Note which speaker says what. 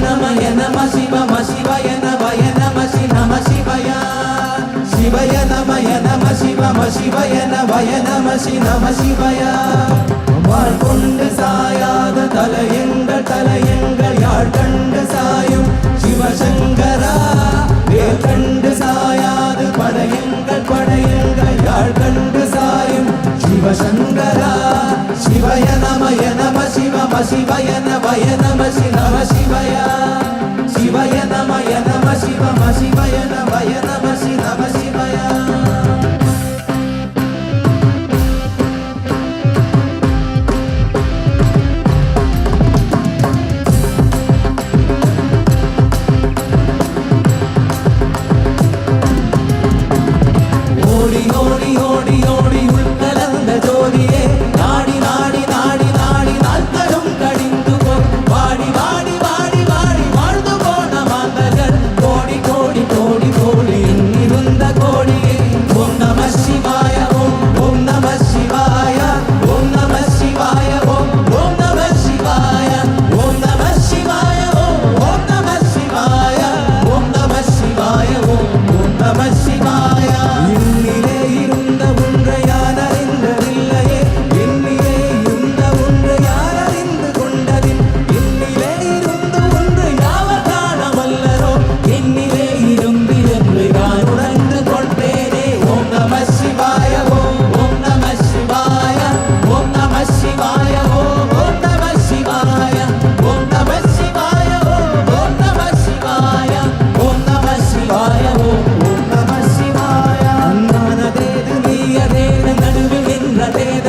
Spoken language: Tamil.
Speaker 1: நமய நம சிவம சிவய நவய நம சி நம சிவய சிவய நமய நம சிவம சிவய நவய நம சி நம சிவய வாழ் கொண்டு சாயாத தலையங்கள் யாழ் கண்டு சாயும் சிவசங்கரா வேல் கண்டு சாயாது படையங்கள் யாழ் கண்டு சாயும் சிவசங்கரா சிவய நமய நம சிவம சிவய நவய நம சி நம சிவய சிவய நமய நம சிவம சிவய நவய நம சி நம சிவய ஓடி ஓடி ஓடி ஓடி உள்கலந்த ஜோதியே நாடி நாடி நாடி நாடி நாட்களும் கடிந்து வாடி வாடி வாடி வாடி வாழ்ந்து போன மாந்தர்கள் கோடி கோடி கோடி கோடி இருந்த கோடியே ஓம் நம சிவாய ஓம் நம சிவாய ஓம் நம சிவாய ஓம் நம சிவாய ஓம் நம சிவாய ஓம் நம சிவாய ஓம் நம சிவாய ஓம் நம சிவாய இன்னிலே இருந்த ஒன்றை யார் அறிந்ததில்லையே இன்னிலே இருந்த ஒன்றை யார் அறிந்து கொண்டதில் இன்னிலே இருந்த ஒன்று யாவர் காணவல்லரோ என்னிலே இருந்திருந்து நான் உணர்ந்து கொண்டேனே ஓம் நம சிவாய ஓம் நம சிவாய ஓம் நம சிவாய ஓம் நம சிவாய ஓம் நம சிவாய ஓம் நம சிவாய ஓம் நம சிவாய ஓம் நம சிவாய அண்ணானதேது நீயதேது நடுவில் நின்றதேது